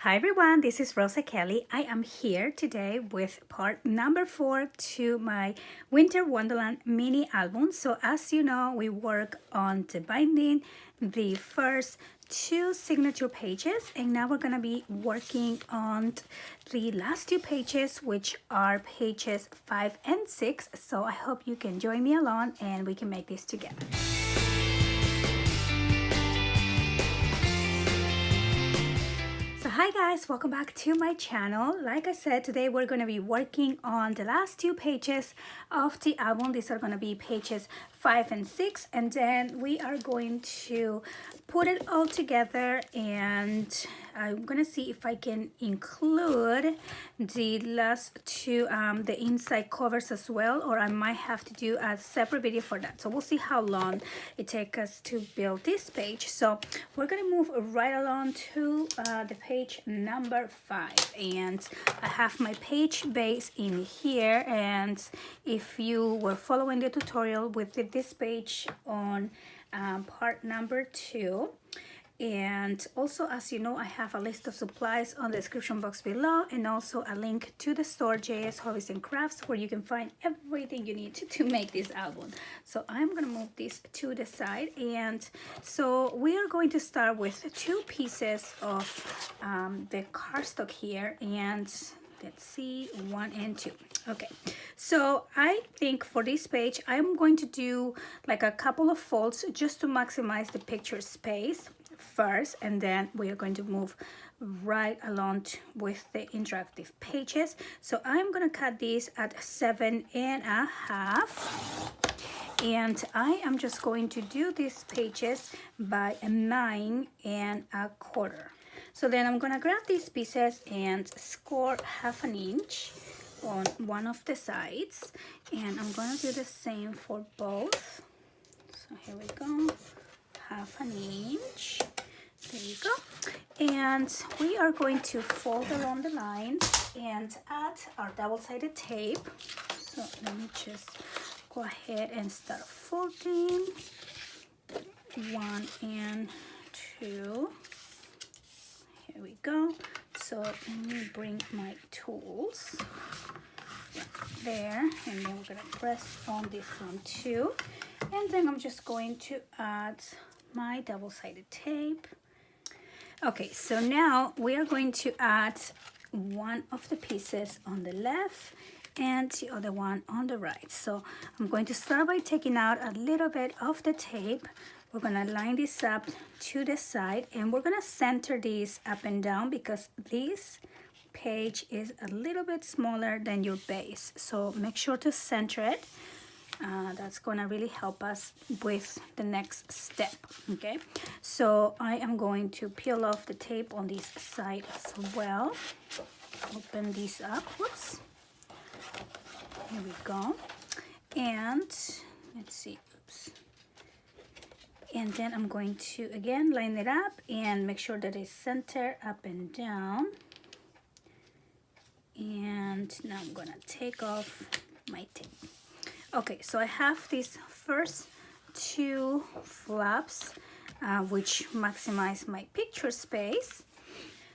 Hi everyone, this is Rosa Kelly. I am here today with part number 4 to my Winter Wonderland mini album. So as you know, we work on the binding the first 2 signature pages, and now we're going to be working on the last 2 pages, which are pages 5 and 6. So I hope you can join me along and we can make this together. Hi guys, welcome back to my channel. Like I said, today we're going to be working on the last 2 pages of the album. These are going to be pages 5 and 6, and then we are going to put it all together, and I'm going to see if I can include the last 2 the inside covers as well, or I might have to do a separate video for that. So we'll see how long it takes us to build this page. So we're going to move right along to the page number 5, and I have my page base in here, and if you were following the tutorial with this page on part number 2, and also, as you know, I have a list of supplies on the description box below, and also a link to the store JS Hobbies and Crafts, where you can find everything you need to make this album. So I'm gonna move this to the side, and so we are going to start with 2 pieces of the cardstock here, and let's see, 1 and 2. Okay, so I think for this page I'm going to do like a couple of folds just to maximize the picture space first, and then we are going to move right along with the interactive pages. So I'm gonna cut these at 7.5, and I am just going to do these pages by 9.25. So then I'm gonna grab these pieces and score 1/2 inch on one of the sides, and I'm gonna do the same for both. So here we go, 1/2 inch. There you go. And we are going to fold along the lines and add our double-sided tape. So let me just go ahead and start folding 1 and 2. Here we go. So let me bring my tools right there, and then we're gonna press on this one too, and then I'm just going to add my double-sided tape. Okay, so now we are going to add one of the pieces on the left and the other one on the right. So I'm going to start by taking out a little bit of the tape. We're gonna line this up to the side, and we're gonna center this up and down because this page is a little bit smaller than your base. So make sure to center it. That's gonna really help us with the next step. Okay, so I am going to peel off the tape on this side as well. Open these up. Whoops. Here we go. And let's see. Oops. And then I'm going to again line it up and make sure that it's center up and down. And now I'm gonna take off my tape. Okay, so I have these first 2 flaps, which maximize my picture space.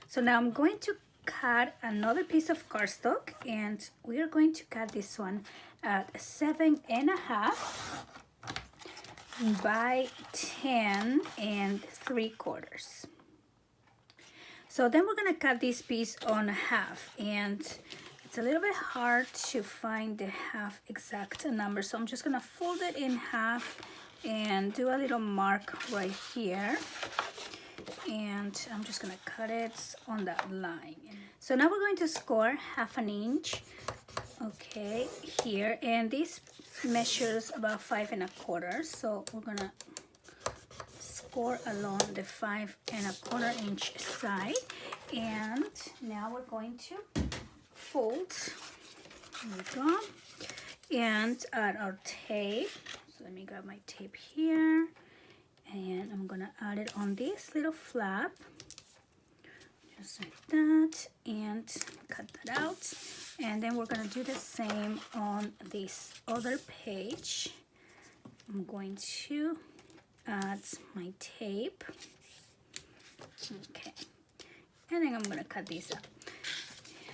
So now I'm going to cut another piece of cardstock, and we are going to cut this one at 7.5 by 10.75. So then we're gonna cut this piece on half, and it's a little bit hard to find the half exact number, so I'm just gonna fold it in half and do a little mark right here, and I'm just gonna cut it on that line. So now we're going to score 1/2 inch, okay, here, and this measures about 5.25, so we're gonna score along the 5.25 inch side, and now we're going to fold. Here we go, and add our tape. So let me grab my tape here, and I'm gonna add it on this little flap, just like that, and cut that out. And then we're gonna do the same on this other page. I'm going to add my tape. Okay, and then I'm gonna cut these up.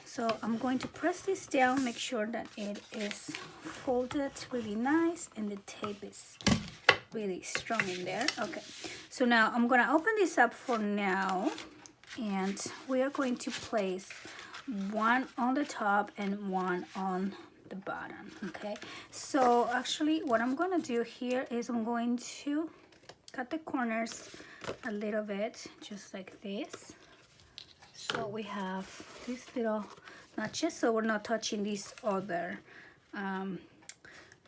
So I'm going to press this down, make sure that it is folded really nice and the tape is really strong in there. Okay, so now I'm gonna open this up for now, and we are going to place one on the top and one on the bottom. Okay, so actually what I'm gonna do here is I'm going to cut the corners a little bit, just like this. So we have this little notches, so we're not touching this other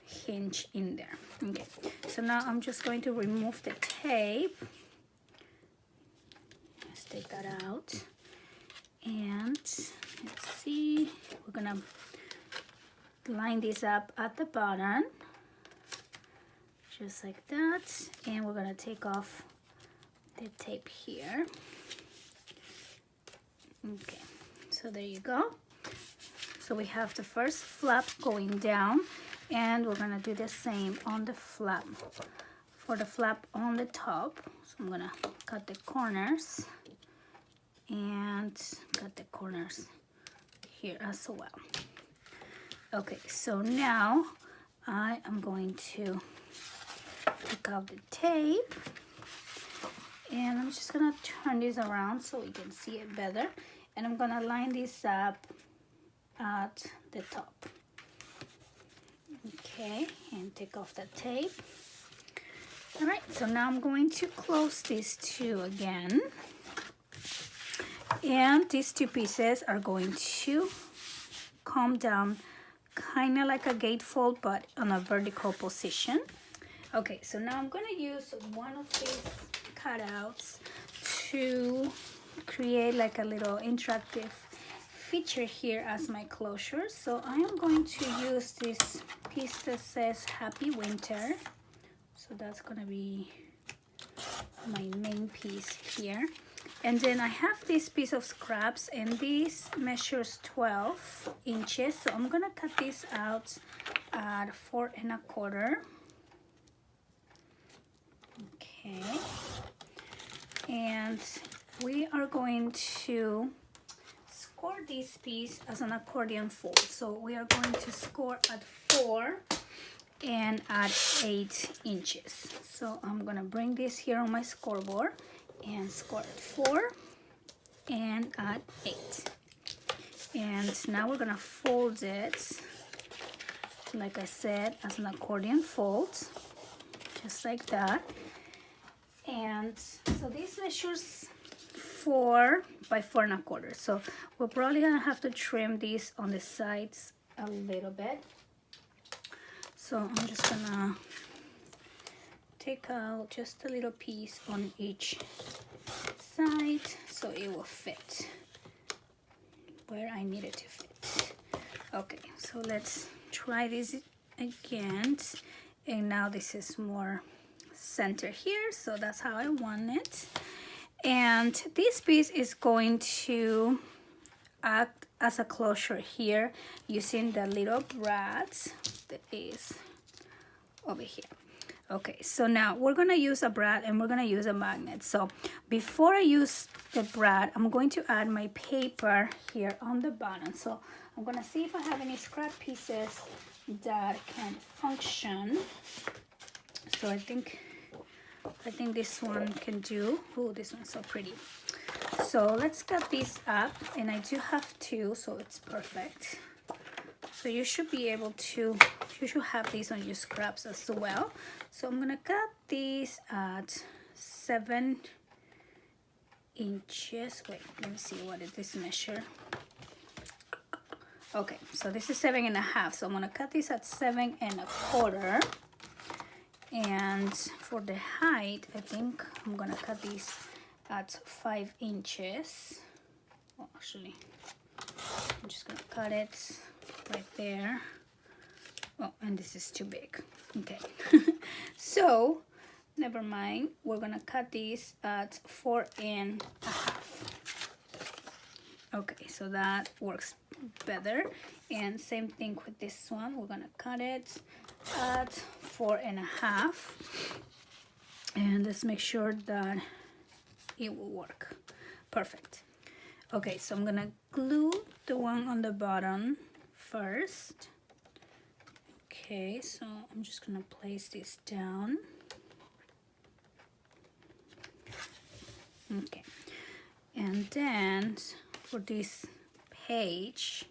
hinge in there. Okay, so now I'm just going to remove the tape. Let's take that out, and let's see, we're gonna line this up at the bottom, just like that, and we're gonna take off the tape here. Okay, so there you go. So we have the first flap going down, and we're gonna do the same on the flap, for the flap on the top. So I'm gonna cut the corners and cut the corners here as well. Okay, so now I am going to take out the tape, and I'm just gonna turn this around so we can see it better, and I'm gonna line this up at the top. Okay, and take off the tape. All right, so now I'm going to close these two again, and these two pieces are going to come down kind of like a gatefold, but on a vertical position. Okay, so now I'm gonna use one of these cutouts to create like a little interactive feature here as my closure. So I am going to use this piece that says Happy Winter. So that's gonna be my main piece here. And then I have this piece of scraps, and this measures 12 inches. So I'm gonna cut this out at 4 1/4. Okay. And we are going to score this piece as an accordion fold. So we are going to score at 4 and at 8 inches. So I'm gonna bring this here on my scoreboard and score at 4 and at 8. And now we're gonna fold it, like I said, as an accordion fold, just like that. And so this measures 4 by 4 1/4. So we're probably gonna have to trim these on the sides a little bit. So I'm just gonna take out just a little piece on each side so it will fit where I need it to fit. Okay, so let's try this again. And now this is more center here, so that's how I want it. And this piece is going to act as a closure here using the little brad that is over here. Okay, so now we're gonna use a brad and we're gonna use a magnet. So before I use the brad, I'm going to add my paper here on the bottom. So I'm gonna see if I have any scrap pieces that can function. So I think this one can do. Oh, this one's so pretty. So let's cut these up, and I do have 2, so it's perfect. So you should be able to, you should have these on your scraps as well. So I'm gonna cut these at 7 inches. Wait, let me see, what did this measure? Okay, so this is 7 1/2. So I'm gonna cut this at 7 1/4. And for the height, I think I'm gonna cut these at 5 inches. Well, actually, I'm just gonna cut it right there. Oh, and this is too big. Okay. So never mind, we're gonna cut these at 4 1/2. Okay, so that works better. And same thing with this one, we're gonna cut it at 4 1/2. And let's make sure that it will work. Perfect. Okay, so I'm gonna glue the one on the bottom first. Okay, so I'm just gonna place this down. Okay, and then for this page,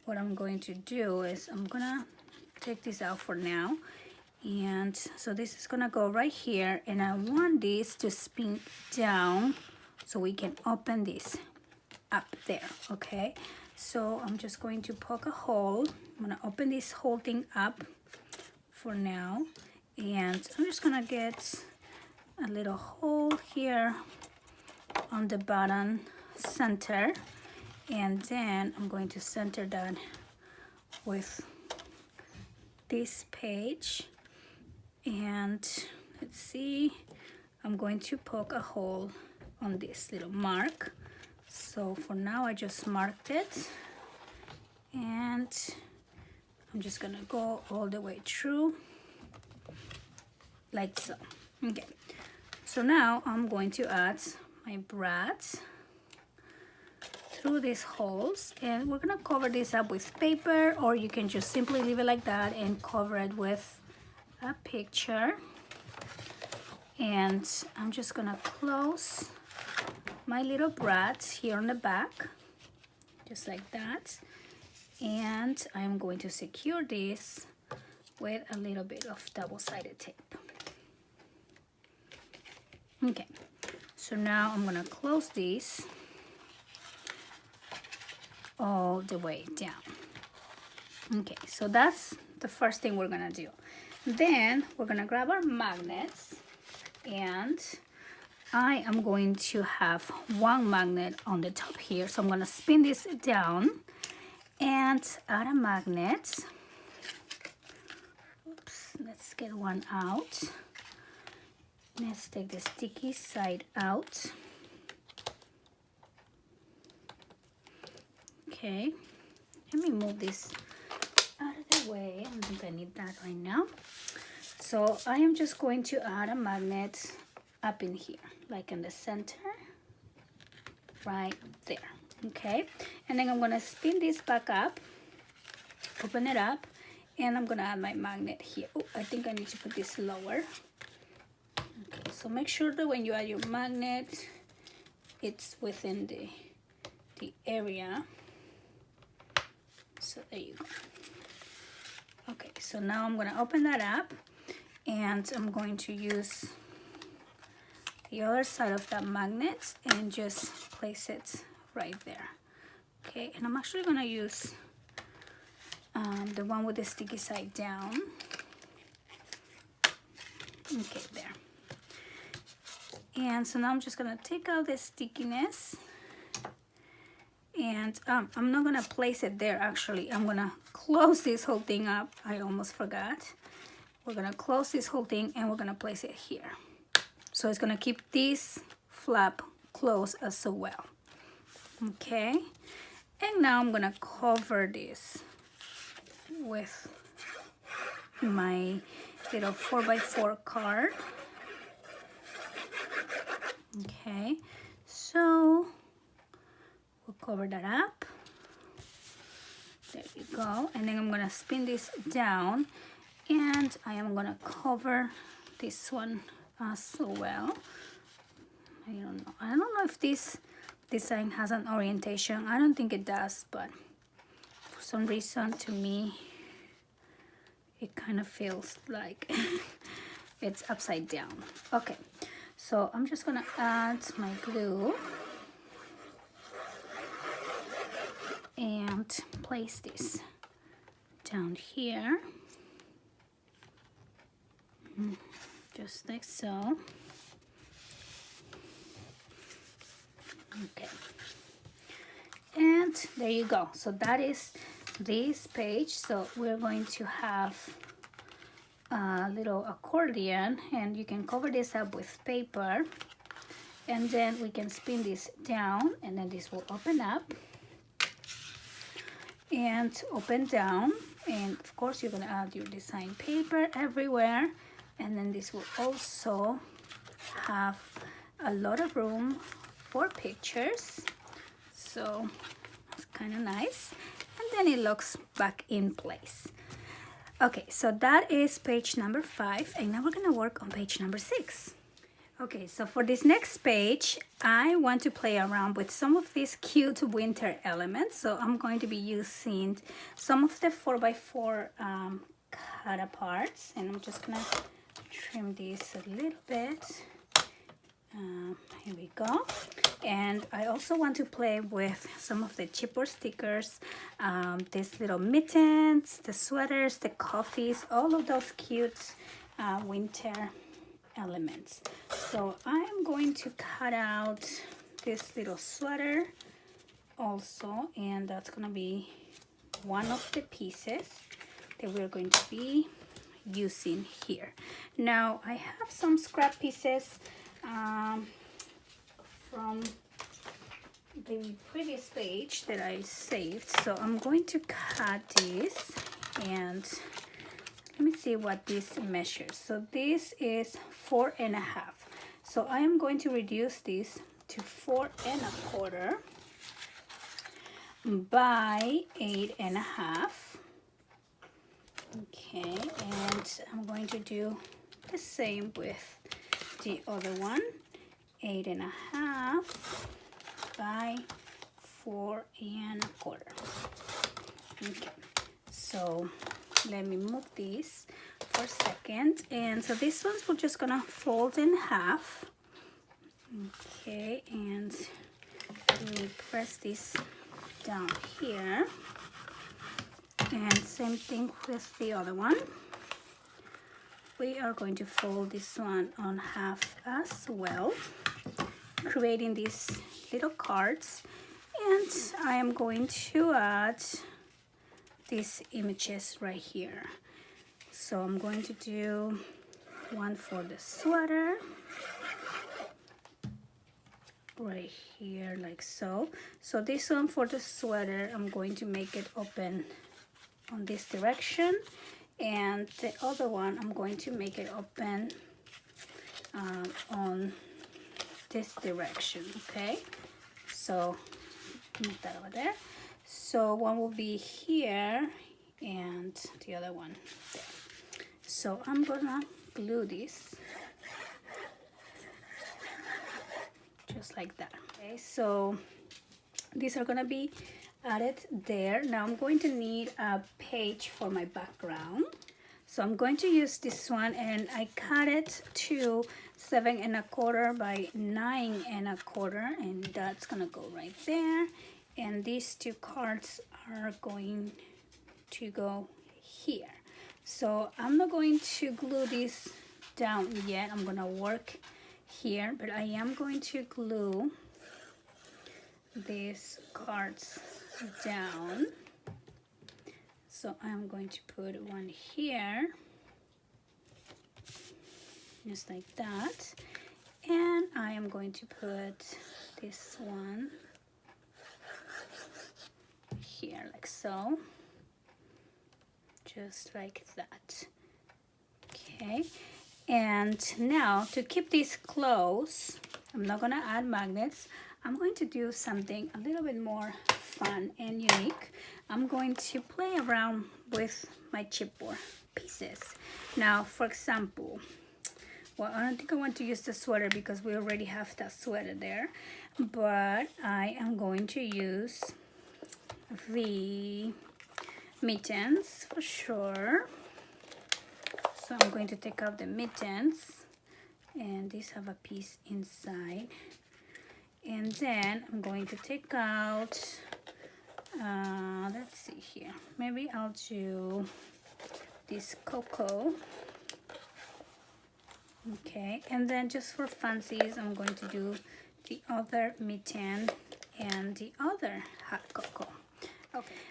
what I'm going to do is I'm gonna take this out for now. And so this is gonna go right here, and I want this to spin down so we can open this up there. Okay, so I'm just going to poke a hole. I'm gonna open this whole thing up for now, and I'm just gonna get a little hole here on the bottom center, and then I'm going to center that with this page. And let's see, I'm going to poke a hole on this little mark. So for now I just marked it, and I'm just gonna go all the way through like so. Okay, so now I'm going to add my brad through these holes, and we're gonna cover this up with paper, or you can just simply leave it like that and cover it with a picture. And I'm just gonna close my little brad here on the back, just like that, and I'm going to secure this with a little bit of double-sided tape. Okay, so now I'm gonna close this all the way down. Okay, so that's the first thing we're gonna do. Then we're gonna grab our magnets, and I am going to have one magnet on the top here. So I'm gonna spin this down and add a magnet. Oops, let's get one out. Let's take the sticky side out. Okay, let me move this out of the way. I don't think I need that right now. So I am just going to add a magnet up in here, like in the center, right there. Okay, and then I'm gonna spin this back up, open it up, and I'm gonna add my magnet here. Oh, I think I need to put this lower. Okay, so make sure that when you add your magnet, it's within the area. So there you go. Okay, so now I'm gonna open that up, and I'm going to use the other side of that magnet and just place it right there. Okay, and I'm actually gonna use the one with the sticky side down. Okay, there. And so now I'm just gonna take out the stickiness, and I'm not gonna place it there. Actually, I'm gonna close this whole thing up. I almost forgot. We're gonna close this whole thing, and we're gonna place it here. So it's gonna keep this flap closed as well. Okay, and now I'm gonna cover this with my little 4x4 card. Okay, so we'll cover that up. There you go. And then I'm gonna spin this down, and I am gonna cover this one as well. I don't know if this design has an orientation. I don't think it does, but for some reason to me it kind of feels like it's upside down. Okay, so I'm just gonna add my glue and place this down here, just like so. Okay, and there you go. So that is this page. So we're going to have a little accordion, and you can cover this up with paper, and then we can spin this down, and then this will open up and open down, and of course you're gonna add your design paper everywhere, and then this will also have a lot of room for pictures. So it's kind of nice, and then it locks back in place. Okay, so that is page number 5, and now we're gonna work on page number 6. Okay, so for this next page, I want to play around with some of these cute winter elements. So I'm going to be using some of the 4x4 cut aparts, and I'm just gonna trim this a little bit. Here we go. And I also want to play with some of the chipboard stickers, these little mittens, the sweaters, the coffees, all of those cute winter elements. So I am going to cut out this little sweater also, and that's gonna be one of the pieces that we're going to be using here. Now I have some scrap pieces from the previous page that I saved, so I'm going to cut this, and let me see what this measures. So this is 4.5, so I am going to reduce this to 4.25 by 8.5. Okay, and I'm going to do the same with the other one, 8.5 by 4.25. Okay, so let me move this for a second. And so these ones we're just gonna fold in half. Okay, and we press this down here, and same thing with the other one. We are going to fold this one on half as well, creating these little cards, and I am going to add these images right here. So I'm going to do one for the sweater right here, like so. So this one for the sweater, I'm going to make it open on this direction, and the other one I'm going to make it open on this direction. Okay, so move that over there. So one will be here and the other one there. So I'm gonna glue this just like that. Okay, so these are gonna be added there. Now I'm going to need a page for my background. So I'm going to use this one, and I cut it to 7.25 by 9.25, and that's gonna go right there. And these two cards are going to go here. So I'm not going to glue this down yet. I'm gonna work here, but I am going to glue these cards down. So I'm going to put one here, just like that, and I am going to put this one here, like so, just like that. Okay, and now to keep these closed, I'm not gonna add magnets. I'm going to do something a little bit more fun and unique. I'm going to play around with my chipboard pieces. Now, for example, well, I don't think I want to use the sweater because we already have that sweater there, but I am going to use the mittens for sure. So I'm going to take out the mittens, and these have a piece inside. And then I'm going to take out, let's see here, maybe I'll do this cocoa. Okay, and then just for fancies, I'm going to do the other mitten and the other hot cocoa.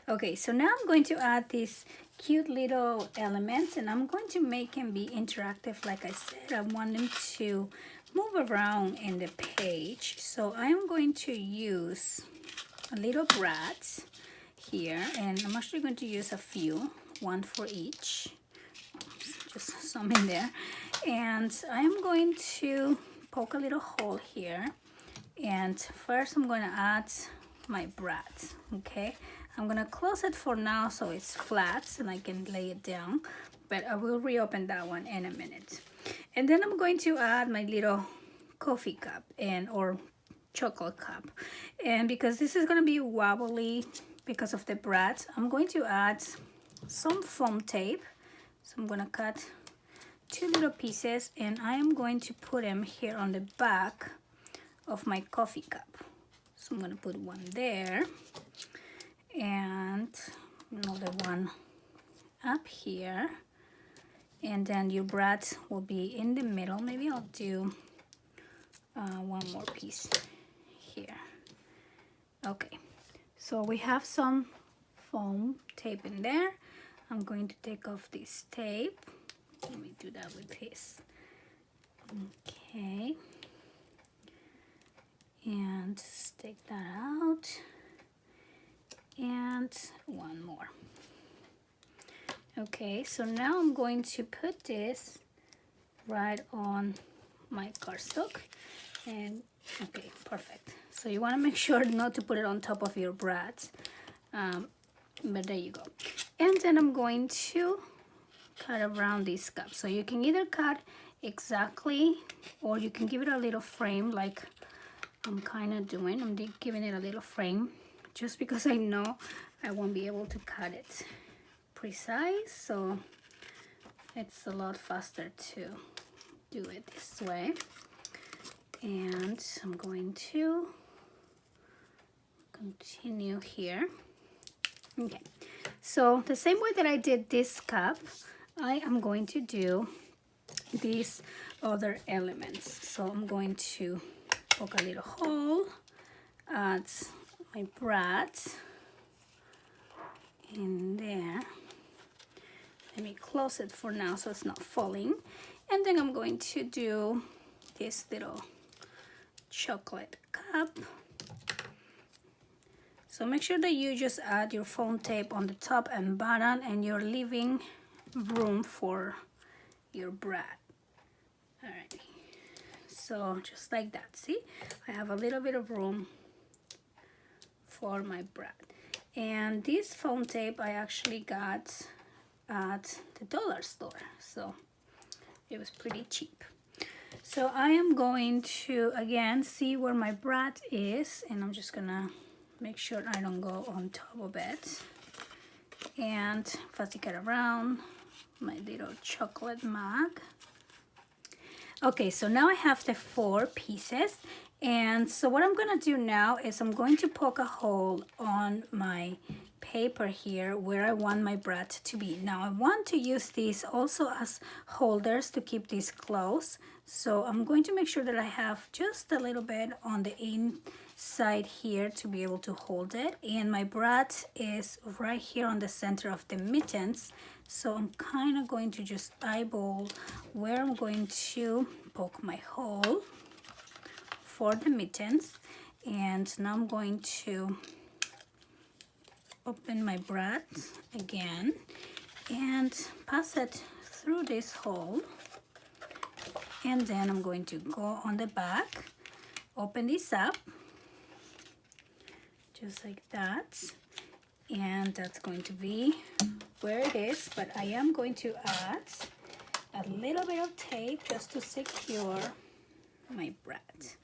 Okay, so now I'm going to add these cute little elements, and I'm going to make them be interactive. Like I said, I want them to move around in the page. So I'm going to use a little brat here, and I'm actually going to use a few, one for each, just some in there. And I'm going to poke a little hole here, and first I'm going to add my brat. Okay, I'm gonna close it for now so it's flat and I can lay it down, but I will reopen that one in a minute. And then I'm going to add my little coffee cup or chocolate cup, and because this is going to be wobbly because of the brat, I'm going to add some foam tape. So I'm going to cut 2 little pieces and I am going to put them here on the back of my coffee cup. So I'm going to put one there and another one up here, and then your brat will be in the middle. Maybe I'll do one more piece here. Okay, so we have some foam tape in there. I'm going to take off this tape. Let me do that with this. Okay, and take that out, and one more. Okay, so now I'm going to put this right on my cardstock, and okay, perfect. So you want to make sure not to put it on top of your brat, but there you go. And then I'm going to cut around this cup. So you can either cut exactly or you can give it a little frame like I'm kind of doing. I'm giving it a little frame just because I know I won't be able to cut it precise, so it's a lot faster to do it this way. And I'm going to continue here. Okay, so the same way that I did this cup, I am going to do these other elements. So I'm going to poke a little hole, add my brat in there. Let me close it for now so it's not falling. And then I'm going to do this little chocolate cup. So make sure that you just add your foam tape on the top and bottom, and you're leaving room for your brat. Alright, so just like that. See, I have a little bit of room for my brat. And this foam tape I actually got at the dollar store, so it was pretty cheap. So I am going to again see where my brat is, and I'm just gonna make sure I don't go on top of it, and fuzzy it around my little chocolate mug. Okay, so now I have the 4 pieces, and so what I'm gonna do now is I'm going to poke a hole on my paper here where I want my brat to be. Now I want to use these also as holders to keep these closed, so I'm going to make sure that I have just a little bit on the inside here to be able to hold it, and my brat is right here on the center of the mittens, so I'm kind of going to just eyeball where I'm going to poke my hole for the mittens. And now I'm going to open my brat again and pass it through this hole, and then I'm going to go on the back, open this up just like that, and that's going to be where it is. But I am going to add a little bit of tape just to secure my brat.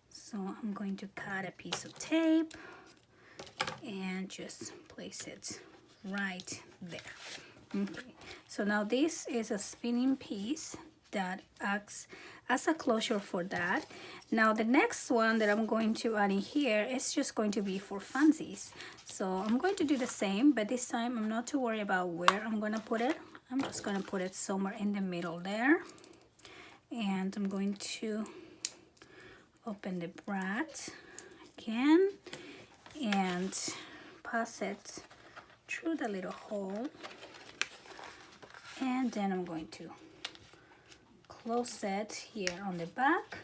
So I'm going to cut a piece of tape and just place it right there. Okay, so now this is a spinning piece that acts as a closure for that. Now the next one that I'm going to add in here is just going to be for funsies. So I'm going to do the same, but this time I'm not too worried about where I'm going to put it. I'm just going to put it somewhere in the middle there. And I'm going to open the brat again and pass it through the little hole, and then I'm going to close it here on the back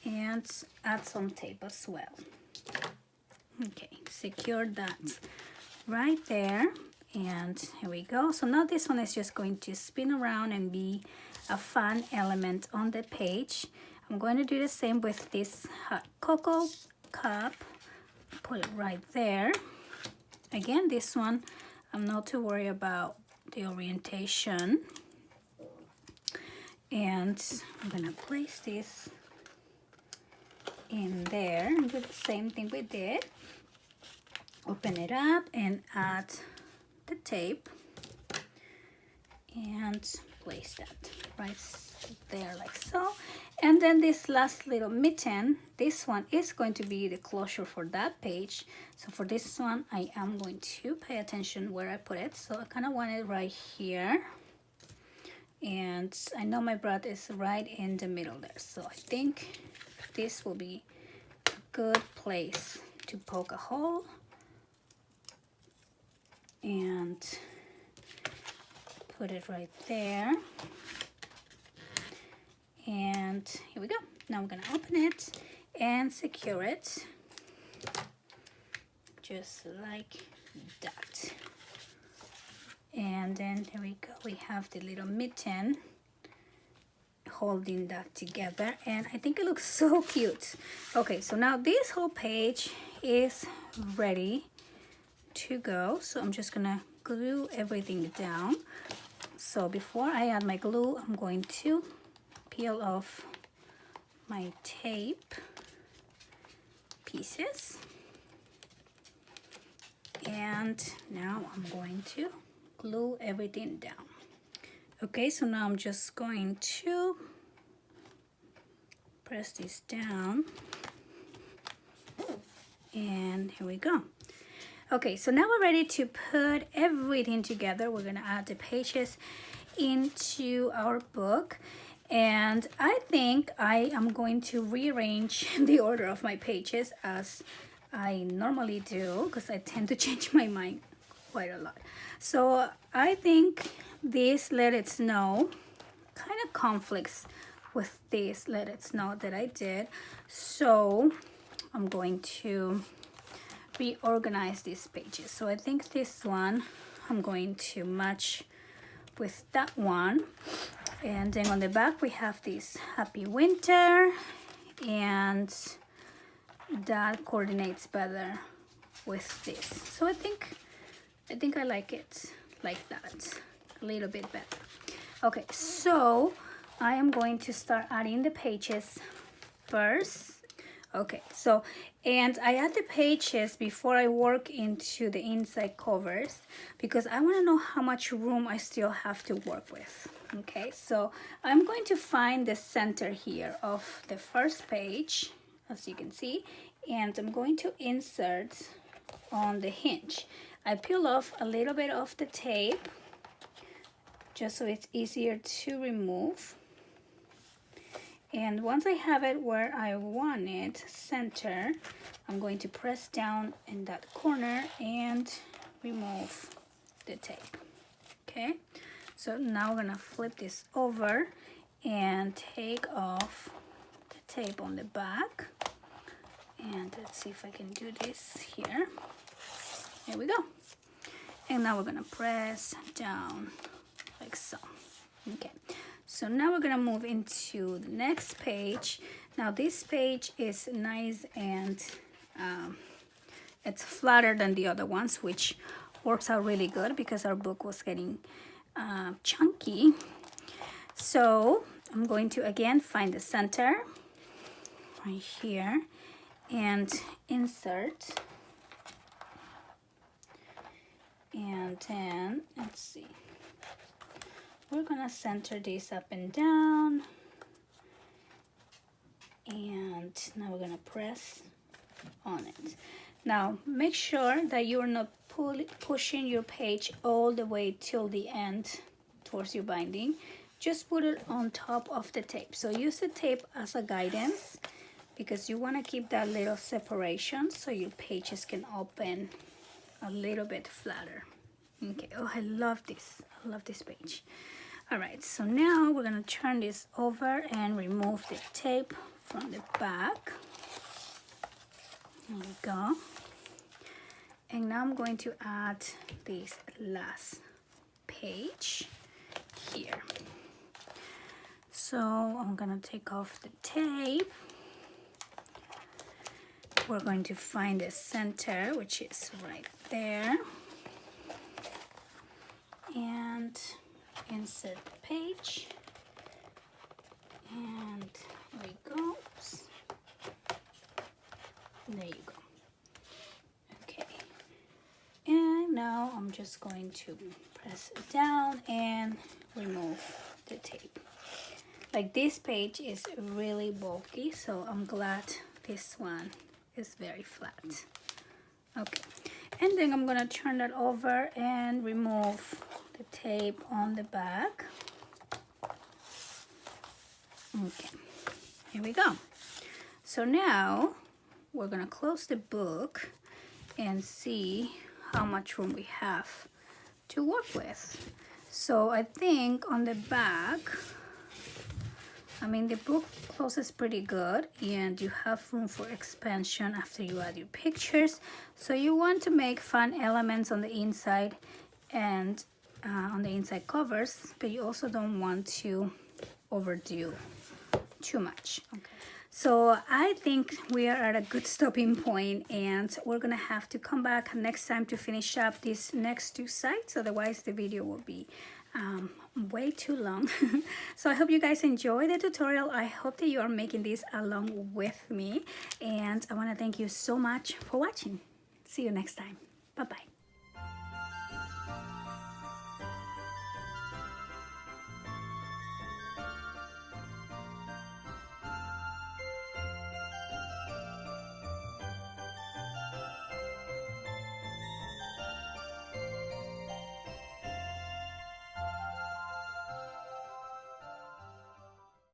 and add some tape as well. Okay, secure that right there, and here we go. So now this one is just going to spin around and be a fun element on the page. I'm going to do the same with this hot cocoa cup. put it right there. Again, this one, I'm not too worried about the orientation. And I'm gonna place this in there and do the same thing we did. Open it up and add the tape and place that right there like so. And then this last little mitten, this one is going to be the closure for that page. So for this one, I am going to pay attention where I put it. So I kind of want it right here. And I know my brad is right in the middle there. So I think this will be a good place to poke a hole. And put it right there. And here we go. Now we're gonna open it and secure it just like that. And then there we go. We have the little mitten holding that together, and I think it looks so cute. Okay, so now this whole page is ready to go. So I'm just gonna glue everything down. So before I add my glue, I'm going to peel off my tape pieces, and now I'm going to glue everything down. Okay, so now I'm just going to press this down, and here we go. Okay, so now we're ready to put everything together. We're gonna add the pages into our book. And I think I am going to rearrange the order of my pages as I normally do, because I tend to change my mind quite a lot. So I think this Let It Snow kind of conflicts with this Let It Snow that I did. So I'm going to reorganize these pages. So I think this one I'm going to match with that one. And then on the back we have this Happy Winter, and that coordinates better with this. So I think I like it like that, a little bit better. Okay, so I am going to start adding the pages first. Okay, so, and I add the pages before I work into the inside covers, because I want to know how much room I still have to work with. Okay, so I'm going to find the center here of the first page, as you can see, and I'm going to insert on the hinge. I peel off a little bit of the tape just so it's easier to remove. And once I have it where I want it, center, I'm going to press down in that corner and remove the tape. Okay, so now we're gonna flip this over and take off the tape on the back. And let's see if I can do this here. There we go. And now we're gonna press down like so. Okay. So now we're gonna move into the next page. Now this page is nice and it's flatter than the other ones, which works out really good because our book was getting chunky. So I'm going to again find the center right here and insert. And then let's see. We're gonna center this up and down, and now we're gonna press on it. Now make sure that you're not pushing your page all the way till the end towards your binding. Just put it on top of the tape. So use the tape as a guidance, because you want to keep that little separation so your pages can open a little bit flatter. Okay, oh, I love this. I love this page. All right, so now we're gonna turn this over and remove the tape from the back. There we go. And now I'm going to add this last page here. So I'm gonna take off the tape we're going to find the center, which is right there, and insert the page, and there we go. Oops. There you go. Okay, and now I'm just going to press it down and remove the tape. Like, this page is really bulky, so I'm glad this one is very flat. Okay, and then I'm gonna turn that over and remove the tape on the back. Okay, here we go. So now we're gonna close the book and see how much room we have to work with. So I think on the back, I mean, the book closes pretty good, and you have room for expansion after you add your pictures. So you want to make fun elements on the inside and on the inside covers, but you also don't want to overdo too much. Okay. So I think we are at a good stopping point, and we're gonna have to come back next time to finish up these next two sides. Otherwise the video will be way too long. So I hope you guys enjoy the tutorial. I hope that you are making this along with me, and I want to thank you so much for watching. See you next time. Bye bye.